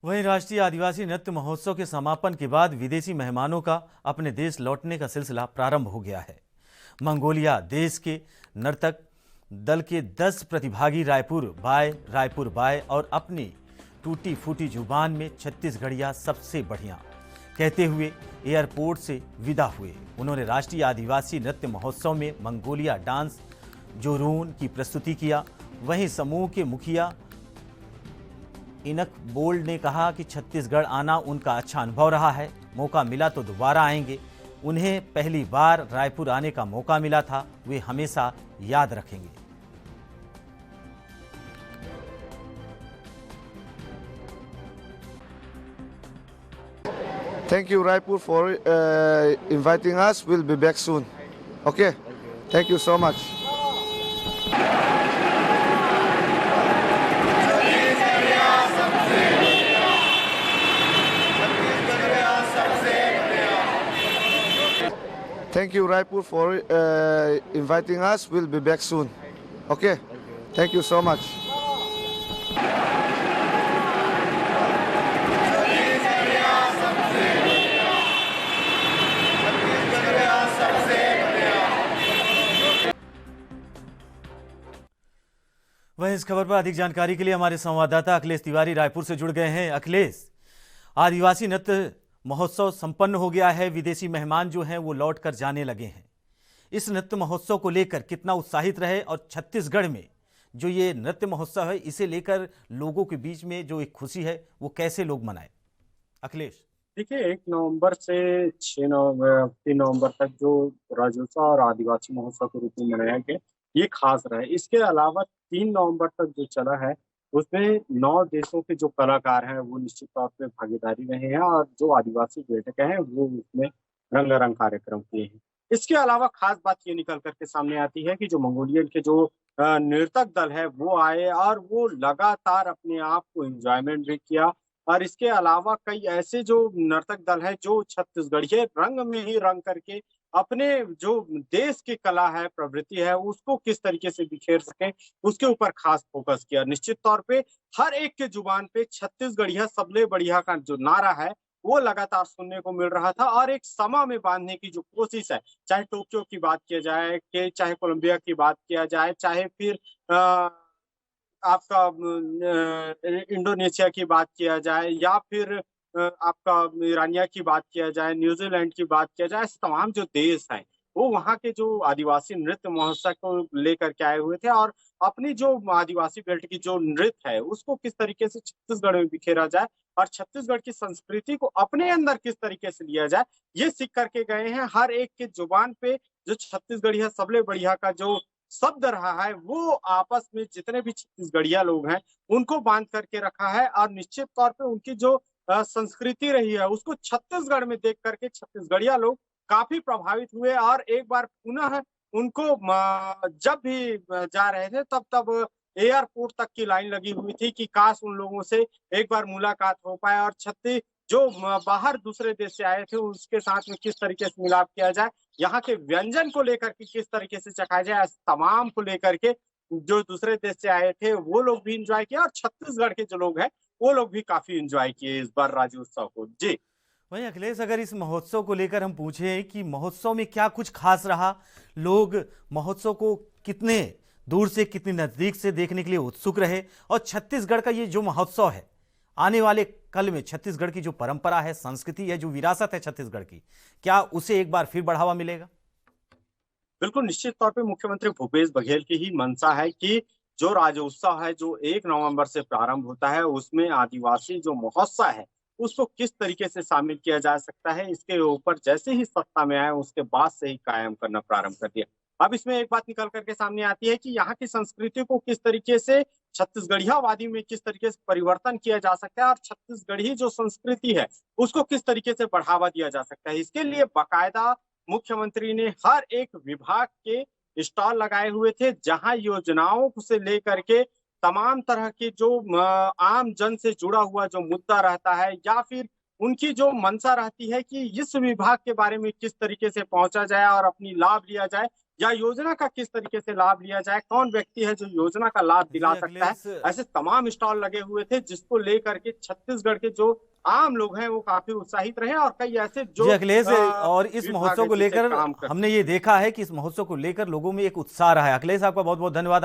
वहीं राष्ट्रीय आदिवासी नृत्य महोत्सव के समापन के बाद विदेशी मेहमानों का अपने देश लौटने का सिलसिला प्रारंभ हो गया है। मंगोलिया देश के नर्तक दल के 10 प्रतिभागी रायपुर बाय और अपनी टूटी फूटी जुबान में छत्तीसगढ़िया सबसे बढ़िया कहते हुए एयरपोर्ट से विदा हुए। उन्होंने राष्ट्रीय आदिवासी नृत्य महोत्सव में मंगोलिया डांस जोरून की प्रस्तुति किया। वहीं समूह के मुखिया इनक बोल्ड ने कहा कि छत्तीसगढ़ आना उनका अच्छा अनुभव रहा है, मौका मिला तो दोबारा आएंगे। उन्हें पहली बार रायपुर आने का मौका मिला था, वे हमेशा याद रखेंगे। Thank you, Raipur, for inviting us. We'll be back soon. Okay? Thank you so much. Thank you, Raipur, for inviting us. We'll be back soon. Okay? Thank you so much. वहीं इस खबर पर अधिक जानकारी के लिए हमारे संवाददाता अखिलेश तिवारी रायपुर से जुड़ गए हैं। अखिलेश, आदिवासी नृत्य महोत्सव संपन्न हो गया है, विदेशी मेहमान जो हैं वो लौट कर जाने लगे हैं। इस नृत्य महोत्सव को लेकर कितना उत्साहित रहे और छत्तीसगढ़ में जो ये नृत्य महोत्सव है इसे लेकर लोगों के बीच में जो एक खुशी है वो कैसे लोग मनाए? अखिलेश, देखिए, 1 नवंबर से 3 नवंबर तक जो राज्योत्सव और आदिवासी महोत्सव के रूप में मनाया गया, ये खास रहा है। इसके अलावा 3 नवंबर तक जो चला है उसमें 9 देशों के जो कलाकार हैं वो निश्चित तौर पे भागीदारी रहे हैं और जो आदिवासी पर्यटक हैं वो उसमें रंगारंग कार्यक्रम किए हैं। इसके अलावा खास बात ये निकल करके सामने आती है कि जो मंगोलियन के जो नर्तक दल है वो आए और वो लगातार अपने आप को एंजॉयमेंट भी किया। और इसके अलावा कई ऐसे जो नर्तक दल है जो छत्तीसगढ़िए रंग में ही रंग करके अपने जो देश की कला है, प्रवृत्ति है, उसको किस तरीके से बिखेर सकें, उसके ऊपर खास फोकस किया। निश्चित तौर पे हर एक के जुबान पे छत्तीसगढ़िया सबले बढ़िया का जो नारा है वो लगातार सुनने को मिल रहा था और एक समा में बांधने की जो कोशिश है, चाहे टोक्यो की बात किया जाए, कि चाहे कोलंबिया की बात किया जाए, चाहे फिर आपका इंडोनेशिया की बात किया जाए या फिर आपका ईरानिया की बात किया जाए, न्यूजीलैंड की बात किया जाए, ऐसे तमाम जो देश हैं, वो वहाँ के जो आदिवासी नृत्य महोत्सव को लेकर के आए हुए थे और अपनी जो आदिवासी बेल्ट की जो नृत्य है, उसको किस तरीके से छत्तीसगढ़ में बिखेरा जाए और छत्तीसगढ़ की संस्कृति को अपने अंदर किस तरीके से लिया जाए, ये सीख करके गए हैं। हर एक के जुबान पे जो छत्तीसगढ़िया सबले बढ़िया का जो शब्द रहा है वो आपस में जितने भी छत्तीसगढ़िया लोग हैं उनको बांध करके रखा है और निश्चित तौर पे उनकी जो संस्कृति रही है उसको छत्तीसगढ़ में देख करके छत्तीसगढ़िया लोग काफी प्रभावित हुए और एक बार पुनः उनको जब भी जा रहे थे तब तब एयरपोर्ट तक की लाइन लगी हुई थी कि काश उन लोगों से एक बार मुलाकात हो पाए और छत्तीस जो बाहर दूसरे देश से आए थे उसके साथ में किस तरीके से मिलाप किया जाए, यहाँ के व्यंजन को लेकर के किस तरीके से चखाया जाए, तमाम को लेकर के जो दूसरे देश से आए थे वो लोग भी इंजॉय किया और छत्तीसगढ़ के जो लोग हैं वो लोग भी काफी इंजॉय किए इस बार राज्योत्सव को। जी वहीं अखिलेश, अगर इस महोत्सव को लेकर हम पूछें कि महोत्सव में क्या कुछ खास रहा, लोग महोत्सव को कितने दूर से कितनी नजदीक से देखने के लिए उत्सुक रहे और छत्तीसगढ़ का ये जो महोत्सव है आने वाले कल में छत्तीसगढ़ की जो परंपरा है, संस्कृति है, जो विरासत है छत्तीसगढ़ की, क्या उसे एक बार फिर बढ़ावा मिलेगा? बिल्कुल, निश्चित तौर पे मुख्यमंत्री भूपेश बघेल की ही मंशा है कि जो राज्योत्सव है जो 1 नवंबर से प्रारंभ होता है उसमें आदिवासी जो महोत्सव है उसको किस तरीके से शामिल किया जा सकता है, इसके ऊपर जैसे ही सत्ता में आए उसके बाद से ही कायम करना प्रारंभ कर दिया। अब इसमें एक बात निकल करके सामने आती है कि यहाँ की संस्कृति को किस तरीके से छत्तीसगढ़ियावादी में किस तरीके से परिवर्तन किया जा सकता है और छत्तीसगढ़ी जो संस्कृति है उसको किस तरीके से बढ़ावा दिया जा सकता है। इसके लिए बाकायदा मुख्यमंत्री ने हर एक विभाग के स्टॉल लगाए हुए थे जहां योजनाओं से लेकर के तमाम तरह के जो आम जन से जुड़ा हुआ जो मुद्दा रहता है या फिर उनकी जो मंशा रहती है कि इस विभाग के बारे में किस तरीके से पहुंचा जाए और अपनी लाभ लिया जाए, या योजना का किस तरीके से लाभ लिया जाए, कौन व्यक्ति है जो योजना का लाभ दिला सकता है। अखिलेश, ऐसे तमाम स्टॉल लगे हुए थे जिसको लेकर के छत्तीसगढ़ के जो आम लोग हैं वो काफी उत्साहित रहे, और कई ऐसे जी जो अखिलेश, और इस विभाग महोत्सव है को जिसे लेकर काम कर हमने ये देखा है कि इस महोत्सव को लेकर लोगों में एक उत्साह रहा है। अखिलेश, आपका बहुत बहुत धन्यवाद।